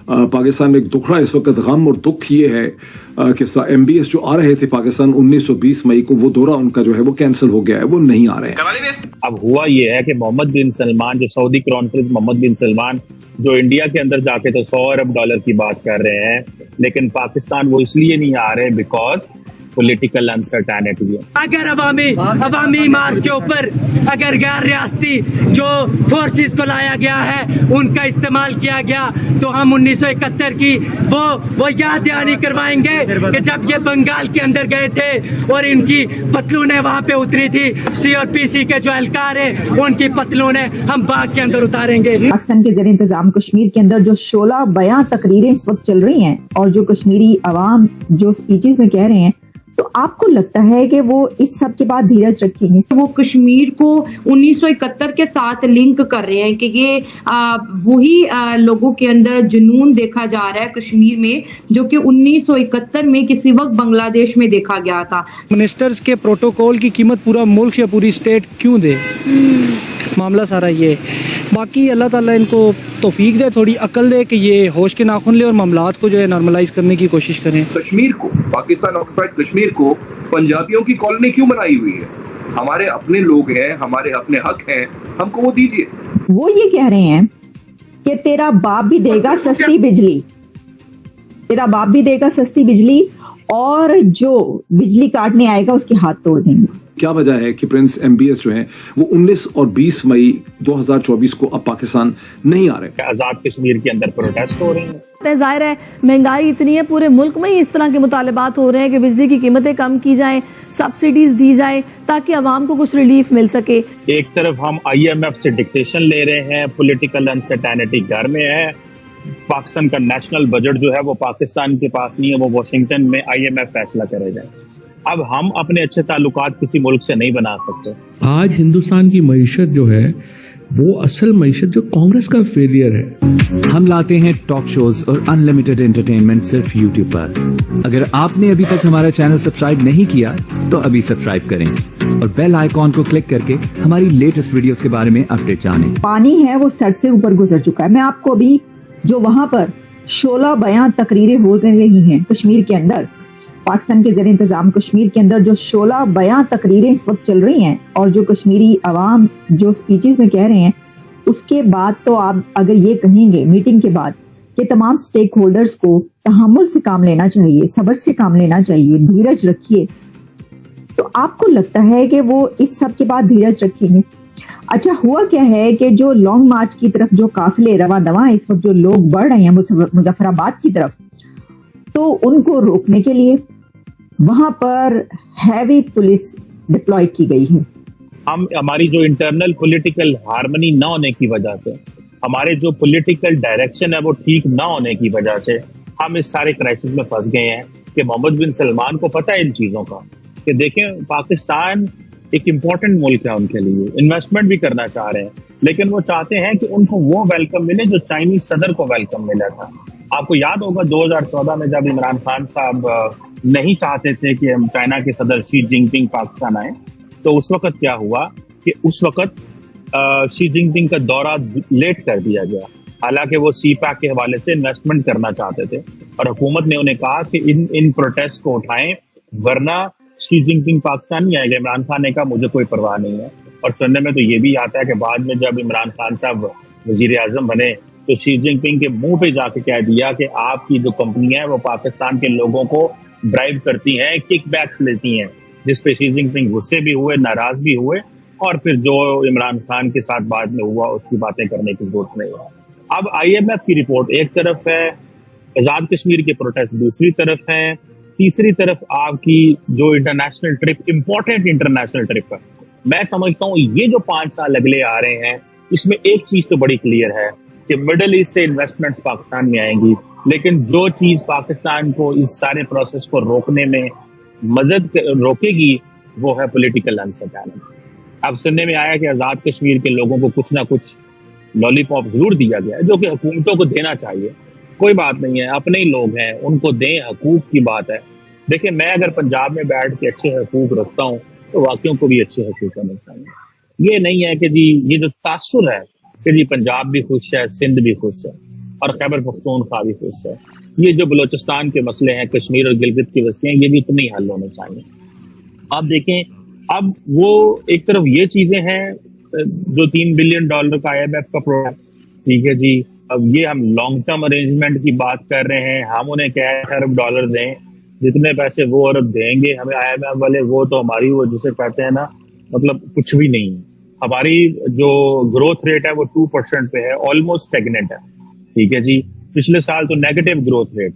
पाकिस्तान में एक दुखड़ा इस वक्त गम और दुख ये है कि MBS जो आ रहे थे पाकिस्तान 1920 मई को, वो दौरा उनका जो है वो कैंसिल हो गया है, वो नहीं आ रहे हैं। अब हुआ ये है कि मोहम्मद बिन सलमान, जो Saudi crown Prince Mohammad bin Salman, जो इंडिया के अंदर जाके तो $100 अरब की बात कर रहे हैं, लेकिन पाकिस्तान वो इसलिए नहीं आ रहे बिकॉज पॉलिटिकल अनसर्टेनिटी है। अगर अवामी मार्च के ऊपर अगर गैर रियासती जो फोर्सेस को लाया गया है उनका इस्तेमाल किया गया तो हम 1971 की वो याद दहानी करवाएंगे कि जब ये बंगाल के अंदर गए थे और इनकी पतलूनें वहां पे उतरी थी। FC और PC के जो एहलकार है उनकी पतलूनें हम बाग के अंदर उतारेंगे। पाकिस्तान के ज़ेर इंतजाम कश्मीर के अंदर जो 16 बयां तकरीरें इस वक्त चल रही हैं और जो कश्मीरी अवाम जो स्पीचेस में कह रहे हैं, तो आपको लगता है कि वो इस सब के बाद धीरज रखेंगे? वो कश्मीर को 1971 के साथ लिंक कर रहे हैं कि ये वही लोगों के अंदर जुनून देखा जा रहा है कश्मीर में जो कि 1971 में किसी वक्त बांग्लादेश में देखा गया था। मिनिस्टर्स के प्रोटोकॉल की कीमत पूरा मुल्क या पूरी स्टेट क्यों दे? मामला सारा ये। बाकी अल्लाह ताला इनको तौफीक दे, थोड़ी अकल दे कि ये होश के नाखून ले और मामलात को जो है नॉर्मलाइज करने की कोशिश करें। कश्मीर को, पाकिस्तान ऑक्युपाइड कश्मीर को पंजाबियों की कॉलोनी क्यों बनाई हुई है? हमारे अपने लोग हैं, हमारे अपने हक हैं, हमको वो दीजिए। वो ये कह रहे हैं कि तेरा बाप भी देगा सस्ती बिजली, तेरा बाप भी देगा सस्ती बिजली और जो बिजली काटने आएगा उसके हाथ तोड़ देंगे। क्या वजह है कि प्रिंस MBS जो हैं वो 19 और 20 मई 2024 को अब पाकिस्तान नहीं आ रहे? आजाद कश्मीर के अंदर प्रोटेस्ट हो रहे हैं। जाहिर है महंगाई इतनी है, पूरे मुल्क में ही इस तरह के मुतालबात हो रहे हैं कि बिजली की कीमतें कम की जाएं, सब्सिडीज दी जाए ताकि आवाम को कुछ रिलीफ मिल सके। एक तरफ हम IMF से डिक्टेशन ले रहे हैं, पॉलिटिकल अनसर्टेनिटी घर में है। पाकिस्तान का नेशनल बजट जो है वो पाकिस्तान के पास नहीं है, वो वॉशिंगटन में IMF फैसला करेगा। अब हम अपने अच्छे ताल्लुकात किसी मुल्क से नहीं बना सकते। आज हिंदुस्तान की मईशत जो है वो असल मईशत जो कांग्रेस का फेलियर है। हम लाते हैं टॉक शोज और अनलिमिटेड एंटरटेनमेंट सिर्फ YouTube पर। अगर आपने अभी तक हमारा चैनल सब्सक्राइब नहीं किया तो अभी सब्सक्राइब करें और बेल आइकॉन को क्लिक करके हमारी लेटेस्ट वीडियोस के बारे में अपडेट जानें। पानी है वो सर से ऊपर गुजर चुका है। मैं आपको अभी जो वहां पर 16 बयां तकरीरें हो रही हैं कश्मीर के अंदर, पाकिस्तान के ज़ेर इंतजाम कश्मीर के अंदर जो 16 बयां तकरीरें इस वक्त चल रही हैं और जो कश्मीरी अवाम जो स्पीचेस में कह रहे हैं, उसके बाद तो आप अगर ये कहेंगे मीटिंग के बाद कि तमाम स्टेक होल्डर्स को तहम्मुल से काम लेना चाहिए, सब्र से काम लेना चाहिए, धीरज रखिए, तो आपको लगता है कि वो इस सब के बाद धीरज रखेंगे? अच्छा, हुआ क्या है कि जो लॉन्ग मार्च की तरफ जो काफिले रवा दवा इस वक्त जो लोग बढ़ रहे हैं मुजफ्फराबाद की तरफ, तो उनको रोकने के लिए वहां पर हैवी पुलिस डिप्लॉय की गई है। हमारी जो इंटरनल पॉलिटिकल हार्मनी ना होने की वजह से, हमारे जो पॉलिटिकल डायरेक्शन है वो ठीक ना होने की वजह से हम इस सारे क्राइसिस में फंस गए हैं कि मोहम्मद बिन सलमान को पता है इन चीजों का कि देखें पाकिस्तान एक इम्पोर्टेंट मुल्क है उनके लिए, इन्वेस्टमेंट भी करना चाह रहे हैं, लेकिन वो चाहते हैं कि उनको वो वेलकम मिले जो चाइनीज सदर को वेलकम मिला था। आपको याद होगा 2014 में जब इमरान खान साहब नहीं चाहते थे कि चाइना के सदर शी जिनपिंग पाकिस्तान आए, तो उस वक्त क्या हुआ कि उस वक्त शी जिनपिंग का दौरा लेट कर दिया गया, हालांकि वो CPAC के हवाले से इन्वेस्टमेंट करना चाहते थे और हुकूमत ने उन्हें कहा कि इन प्रोटेस्ट को उठाएं वरना शी जिनपिंग पाकिस्तान नहीं आएगा। इमरान खान ने कहा मुझे कोई परवाह नहीं है, और सुनने में तो ये भी आता है कि बाद में जब इमरान खान साहब वजीर आजम बने तो शी जिनपिंग के मुंह पे जाके कह दिया कि आपकी जो कंपनियां हैं वो पाकिस्तान के लोगों को ड्राइव करती हैं, किकबैक्स लेती हैं, जिसपे शी जिनपिंग गुस्से भी हुए, नाराज भी हुए, और फिर जो इमरान खान के साथ बाद में हुआ उसकी बातें करने की जरूरत नहीं है। अब IMF की रिपोर्ट एक तरफ है, आजाद कश्मीर के प्रोटेस्ट दूसरी तरफ है, तीसरी तरफ आपकी जो international trip, important international trip है। मैं समझता हूँ ये जो 5 साल अगले आ रहे हैं इसमें एक चीज तो बड़ी क्लियर है कि मिडल ईस्ट से इन्वेस्टमेंट्स पाकिस्तान में आएंगी, लेकिन जो चीज पाकिस्तान को इस सारे प्रोसेस को रोकने में रोकेगी वो है पॉलिटिकल अनसर्टेनिटी। अब सुनने में आया कि आजाद कश्मीर के लोगों को कुछ ना कुछ लॉलीपॉप जरूर दिया गया है, जो कि हुकूमतों को देना चाहिए। कोई बात नहीं है, अपने ही लोग हैं, उनको दें, हकूक की बात है। देखिए, मैं अगर पंजाब में बैठ के अच्छे हकूक रखता हूँ तो वाकियों को भी अच्छे हकूक होने चाहिए। ये नहीं है कि जी ये जो तासुर है कि जी पंजाब भी खुश है, सिंध भी खुश है, और खैबर पख्तूनख्वा भी खुश है। ये जो बलोचिस्तान के मसले हैं, कश्मीर और गिलगित की बस्तियां, ये भी उतने ही हल होने चाहिए। आप देखें, अब वो एक तरफ ये चीजें हैं जो $3 बिलियन का IMF का प्रोग्राम, ठीक है जी, अब ये हम लॉन्ग टर्म अरेंजमेंट की बात कर रहे हैं, हम उन्हें $1 अरब दें, जितने पैसे वो अरब देंगे हमें IMF वाले, वो तो हमारी, वो जिसे कहते हैं ना, मतलब कुछ भी नहीं। हमारी जो ग्रोथ रेट है वो 2% पे है, ऑलमोस्ट स्टेगनेंट है, ठीक है जी। पिछले साल तो नेगेटिव ग्रोथ रेट।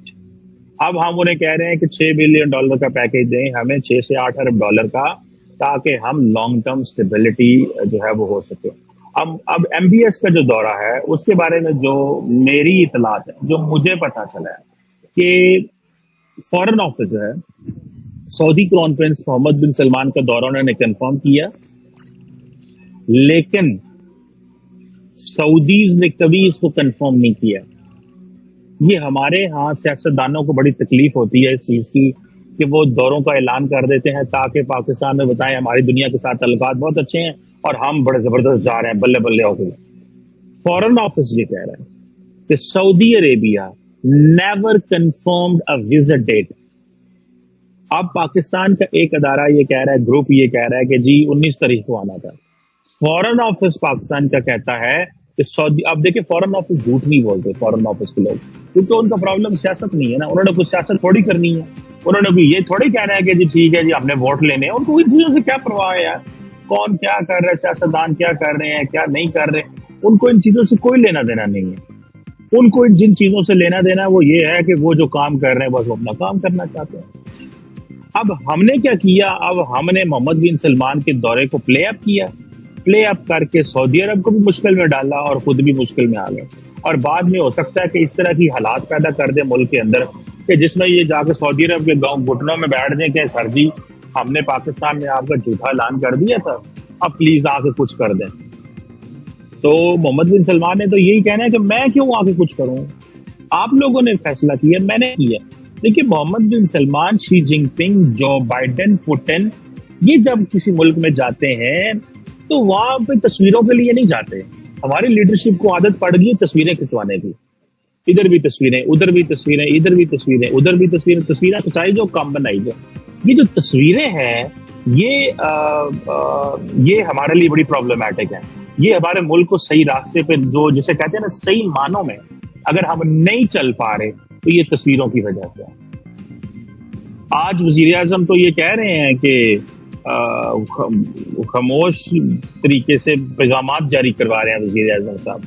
अब हम उन्हें कह रहे हैं कि $6 बिलियन का पैकेज दें हमें, 6 से 8 अरब डॉलर का, ताकि हम लॉन्ग टर्म स्टेबिलिटी जो है वो हो सके। अब MBS का जो दौरा है उसके बारे में जो मेरी इतलात है, जो मुझे पता चला है कि फॉरेन ऑफिस है, Saudi crown Prince Mohammad bin Salman का दौरा उन्होंने कंफर्म किया, लेकिन सऊदीज ने कभी इसको कंफर्म नहीं किया। ये हमारे यहाँ सियासतदानों को बड़ी तकलीफ होती है इस चीज की कि वो दौरों का ऐलान कर देते हैं ताकि पाकिस्तान में बताएं हमारी दुनिया के साथ ताल्लुकात बहुत अच्छे हैं और हम बड़े जबरदस्त जा रहे हैं, बल्ले बल्ले हो गए। फॉरेन ऑफिस ये कह रहा है कि Saudi Arabia never confirmed a visit date. अब पाकिस्तान का एक अदारा ये कह रहा है, ग्रुप ये कह रहा है कि जी 19 तारीख को आना था। फॉरेन ऑफिस पाकिस्तान का कहता है कि सऊदी, अब देखिए फॉरेन ऑफिस झूठ नहीं बोलते फॉरेन ऑफिस के लोग, क्योंकि उनका प्रॉब्लम सियासत नहीं है ना, उन्होंने कुछ सियासत थोड़ी करनी है, उन्होंने भी ये थोड़ी कहना है कि जी ठीक है जी हमने वोट लेने हैं, उनको इन चीजों से क्या परवाह है यार, कौन क्या कर रहा है, सियासतदान क्या कर रहे हैं क्या नहीं कर रहे, उनको इन चीजों से कोई लेना देना नहीं है। उनको जिन चीजों से लेना देना वो ये है कि वो जो काम कर रहे हैं बस वो अपना काम करना चाहते हैं। अब हमने क्या किया, अब हमने मोहम्मद बिन सलमान के दौरे को प्ले अप किया, प्ले अप करके सऊदी अरब को भी मुश्किल में डाला और खुद भी मुश्किल में आ गए, और बाद में हो सकता है कि इस तरह की हालात पैदा कर दे मुल्क के अंदर कि जिसमें ये जाके सऊदी अरब के गांव घुटनों में बैठ जाए कि सर जी हमने पाकिस्तान में आपका झूठा ऐलान कर दिया था, अब प्लीज आके कुछ कर दें। तो मोहम्मद बिन सलमान ने तो यही कहना है कि मैं क्यों आके कुछ करूं, आप लोगों ने फैसला किया, मैंने किया। देखिए Mohammed bin Salman, Xi Jinping, Joe Biden, Putin, ये जब किसी मुल्क में जाते हैं तो वहां पे तस्वीरों के लिए नहीं जाते। हमारी लीडरशिप को आदत पड़ गई तस्वीरें खिंचवाने की, इधर भी तस्वीरें, उधर भी तस्वीरें, इधर भी तस्वीरें, उधर भी तस्वीरें, तस्वीरें खिंचाई जो कम बनाई जो। ये जो तस्वीरें हैं ये हमारे लिए बड़ी प्रॉब्लमैटिक है। ये हमारे मुल्क को सही रास्ते पे, जो जिसे कहते हैं ना सही मानों में अगर हम नहीं चल पा रहे तो ये तस्वीरों की वजह से। आज वजीर आजम तो ये कह रहे हैं कि खामोश तरीके से पैगामात जारी करवा रहे हैं वजीर आजम साहब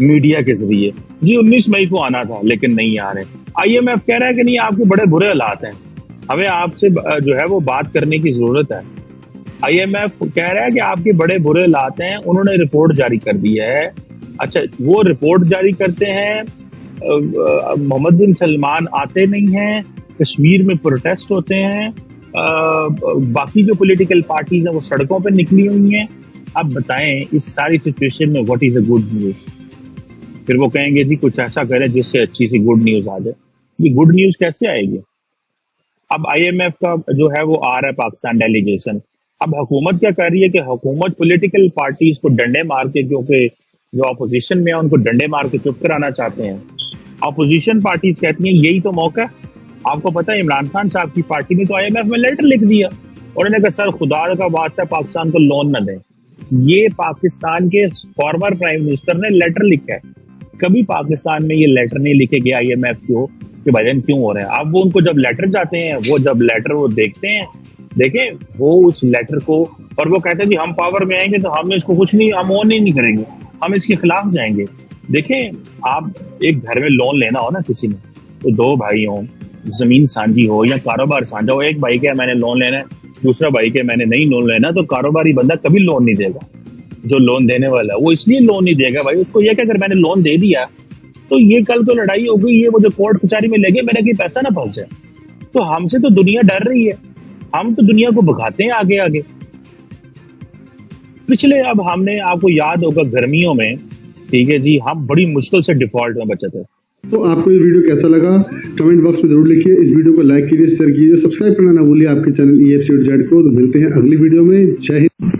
मीडिया के जरिए, जी 19 मई को आना था लेकिन नहीं आ रहे। IMF कह रहा है कि नहीं आपके बड़े बुरे हालात हैं, हमें आपसे जो है वो बात करने की जरूरत है। IMF कह रहा है कि आपके बड़े बुरे हालात हैं, उन्होंने रिपोर्ट जारी कर दी है। अच्छा, वो रिपोर्ट जारी करते हैं, मोहम्मद बिन सलमान आते नहीं हैं, कश्मीर में प्रोटेस्ट होते हैं, बाकी जो पॉलिटिकल पार्टीज हैं वो सड़कों पर निकली हुई हैं। अब बताएं इस सारी सिचुएशन में what is a good news? फिर वो कहेंगे जी कुछ ऐसा करें जिससे अच्छी सी गुड न्यूज आ जाए। ये गुड न्यूज कैसे आएगी? अब IMF का जो है वो आ रहा है पाकिस्तान डेलीगेशन। अब हुकूमत क्या कर रही है कि हुकूमत पॉलिटिकल पार्टीज को डंडे मार के, क्योंकि जो अपोजिशन में है उनको डंडे मार के चुप कराना चाहते हैं। अपोजिशन पार्टीज कहती हैं यही तो मौका है। आपको पता है इमरान खान साहब की पार्टी ने तो IMF में लेटर लिख दिया, उन्होंने कहा सर खुदा का वास्ता पाकिस्तान को लोन न दें। ये पाकिस्तान के फॉर्मर प्राइम मिनिस्टर ने लेटर लिखा है, कभी पाकिस्तान में ये लेटर नहीं लिखे गए IMF को कि भाईजान क्यों हो रहे हैं। अब वो उनको जब लेटर जाते हैं, वो जब लेटर वो देखते हैं, देखें वो उस लेटर को, और वो कहते हैं जी हम पावर में आएंगे तो हम इसको कुछ नहीं, हम ऑन ही नहीं करेंगे, हम इसके खिलाफ जाएंगे। देखें आप एक घर में लोन लेना हो ना किसी ने, तो दो भाई हों, जमीन साझी हो या कारोबार साझा हो, एक भाई के मैंने लोन लेना है, दूसरा भाई के मैंने नहीं लोन लेना, तो कारोबारी बंदा कभी लोन नहीं देगा। जो लोन देने वाला है वो इसलिए लोन नहीं देगा भाई, उसको यह कि अगर मैंने लोन दे दिया तो ये कल तो लड़ाई हो गई, ये वो जो कोर्ट कचहरी में लगे, मेरा कहीं पैसा ना फंस जाए। तो हमसे तो दुनिया डर रही है, हम तो दुनिया को भगाते हैं आगे आगे। पिछले, अब हमने, आपको याद होगा गर्मियों में, ठीक है जी, हम बड़ी मुश्किल से डिफॉल्ट में बचे थे। तो आपको ये वीडियो कैसा लगा कमेंट बॉक्स में जरूर लिखिए। इस वीडियो को लाइक कीजिए, शेयर कीजिए, सब्सक्राइब करना ना भूलिए आपके चैनल EFC.Z को। तो मिलते हैं अगली वीडियो में। जय हिंद।